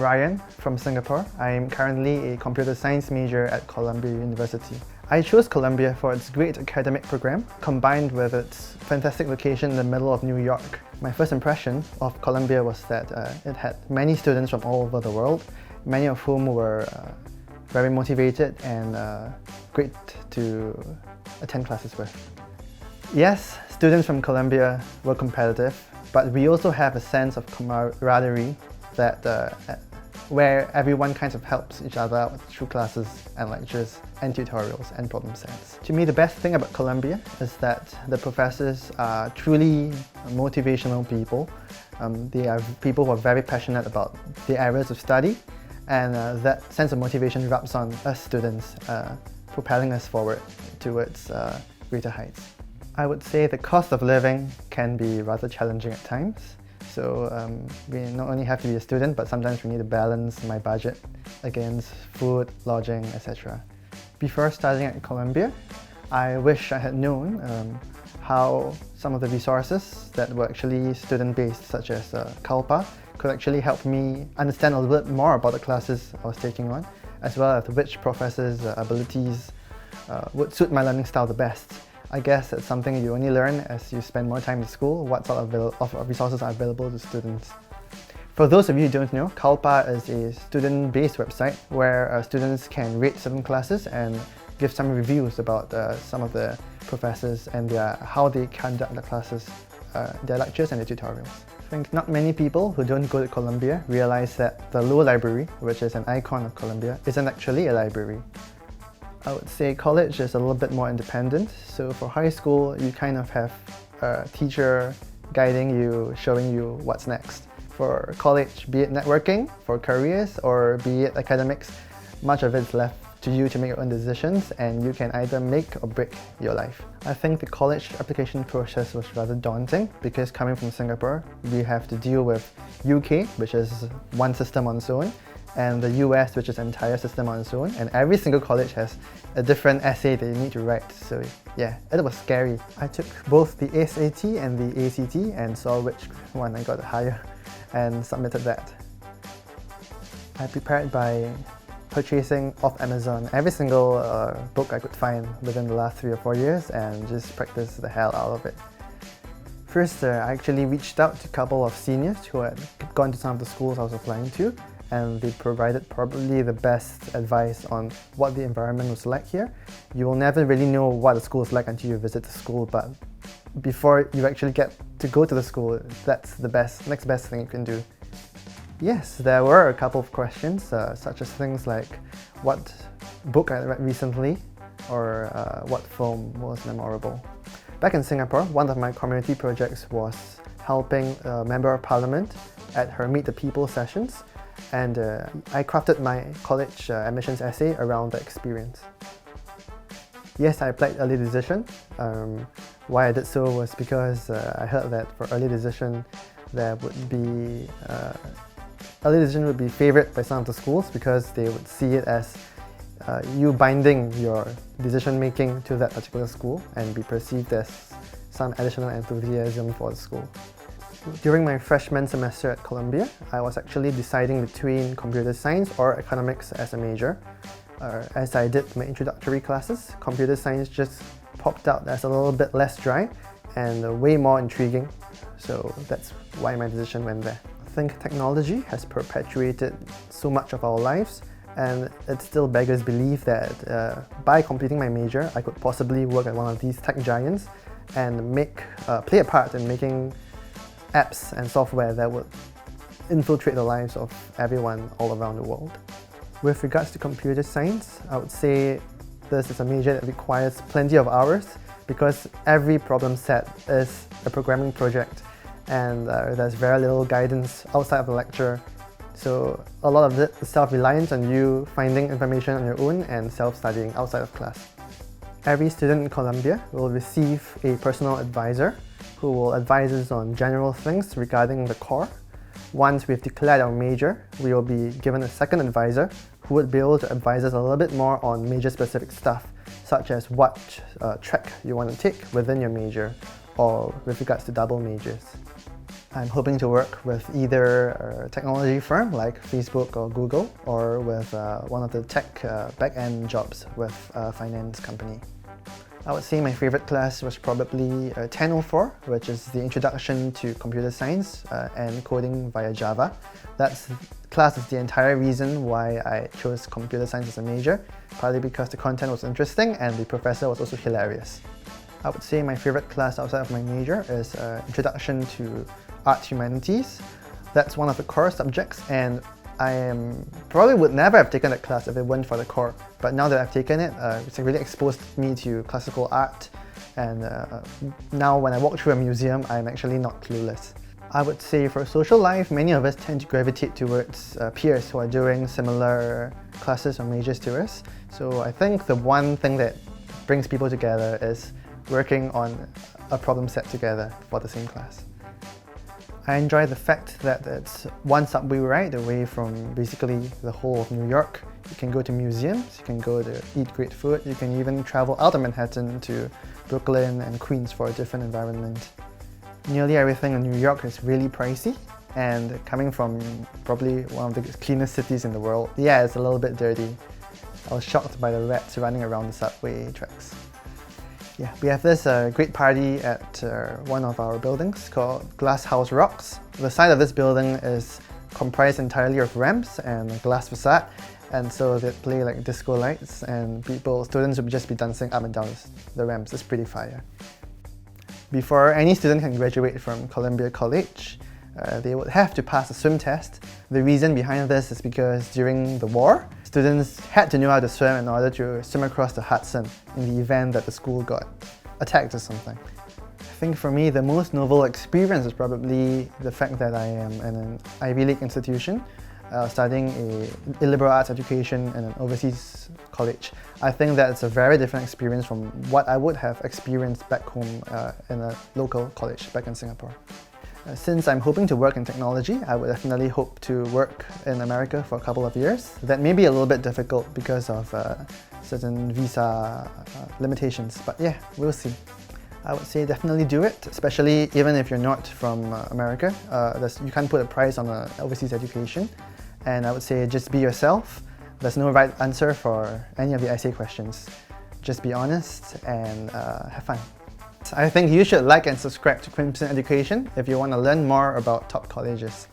Ryan from Singapore. I'm currently a computer science major at Columbia University. I chose Columbia for its great academic program, combined with its fantastic location in the middle of New York. My first impression of Columbia was that it had many students from all over the world, many of whom were very motivated and great to attend classes with. Yes, students from Columbia were competitive, but we also have a sense of camaraderie that where everyone kind of helps each other out through classes and lectures and tutorials and problem sets. To me, the best thing about Columbia is that the professors are truly motivational people. They are people who are very passionate about the areas of study, and that sense of motivation rubs on us students, propelling us forward towards greater heights. I would say the cost of living can be rather challenging at times. So we not only have to be a student, but sometimes we need to balance my budget against food, lodging, etc. Before studying at Columbia, I wish I had known how some of the resources that were actually student-based, such as CALPA, could actually help me understand a little bit more about the classes I was taking on, as well as which professors' abilities would suit my learning style the best. I guess it's something you only learn as you spend more time in school, what sort of resources are available to students. For those of you who don't know, CALPA is a student-based website where students can rate certain classes and give some reviews about some of the professors and how they conduct the classes, their lectures and their tutorials. I think not many people who don't go to Columbia realize that the Low Library, which is an icon of Columbia, isn't actually a library. I would say college is a little bit more independent. So for high school, you kind of have a teacher guiding you, showing you what's next. For college, be it networking, for careers, or be it academics, much of it's left to you to make your own decisions, and you can either make or break your life. I think the college application process was rather daunting because coming from Singapore, we have to deal with UK, which is one system on its own, and the US, which is an entire system on its own, and every single college has a different essay that you need to write. So yeah, it was scary. I took both the SAT and the ACT and saw which one I got higher and submitted that. I prepared by purchasing off Amazon every single book I could find within the last 3 or 4 years and just practiced the hell out of it. First, I actually reached out to a couple of seniors who had gone to some of the schools I was applying to, and they provided probably the best advice on what the environment was like here. You will never really know what a school is like until you visit the school, but before you actually get to go to the school, that's the next best thing you can do. Yes, there were a couple of questions, such as things like what book I read recently or what film was memorable. Back in Singapore, one of my community projects was helping a Member of Parliament at her Meet the People sessions, and I crafted my college admissions essay around the experience. Yes, I applied early decision. Why I did so was because I heard that for early decision there would be early decision would be favoured by some of the schools because they would see it as you binding your decision making to that particular school and be perceived as some additional enthusiasm for the school. During my freshman semester at Columbia, I was actually deciding between computer science or economics as a major. As I did my introductory classes, computer science just popped out as a little bit less dry and way more intriguing, so that's why my decision went there. I think technology has perpetuated so much of our lives, and it still beggars belief that by completing my major, I could possibly work at one of these tech giants and play a part in making apps and software that would infiltrate the lives of everyone all around the world. With regards to computer science, I would say this is a major that requires plenty of hours because every problem set is a programming project, and there's very little guidance outside of the lecture. So a lot of it is self-reliant on you finding information on your own and self-studying outside of class. Every student in Columbia will receive a personal advisor who will advise us on general things regarding the core. Once we've declared our major, we will be given a second advisor who would be able to advise us a little bit more on major-specific stuff, such as what track you want to take within your major, or with regards to double majors. I'm hoping to work with either a technology firm like Facebook or Google, or with one of the tech back-end jobs with a finance company. I would say my favorite class was probably 1004, which is the Introduction to Computer Science and Coding via Java. That class is the entire reason why I chose computer science as a major, partly because the content was interesting and the professor was also hilarious. I would say my favorite class outside of my major is Introduction to Art Humanities. That's one of the core subjects, and I probably would never have taken that class if it weren't for the core. But now that I've taken it, it's really exposed me to classical art, and now when I walk through a museum, I'm actually not clueless. I would say for social life, many of us tend to gravitate towards peers who are doing similar classes or majors to us. So I think the one thing that brings people together is working on a problem set together for the same class. I enjoy the fact that it's one subway ride away from basically the whole of New York. You can go to museums, you can go to eat great food, you can even travel out of Manhattan to Brooklyn and Queens for a different environment. Nearly everything in New York is really pricey, and coming from probably one of the cleanest cities in the world, yeah, it's a little bit dirty. I was shocked by the rats running around the subway tracks. Yeah, we have this great party at one of our buildings called Glass House Rocks. The side of this building is comprised entirely of ramps and a glass facade, and so they play like disco lights, and students would just be dancing up and down the ramps. It's pretty fire. Before any student can graduate from Columbia College, they would have to pass a swim test. The reason behind this is because during the war, students had to know how to swim in order to swim across the Hudson in the event that the school got attacked or something. I think for me, the most novel experience is probably the fact that I am in an Ivy League institution, studying a liberal arts education in an overseas college. I think that's a very different experience from what I would have experienced back home in a local college back in Singapore. Since I'm hoping to work in technology, I would definitely hope to work in America for a couple of years. That may be a little bit difficult because of certain visa limitations, but yeah, we'll see. I would say definitely do it, especially even if you're not from America. You can't put a price on overseas education, and I would say just be yourself. There's no right answer for any of the essay questions. Just be honest and have fun. I think you should like and subscribe to Crimson Education if you want to learn more about top colleges.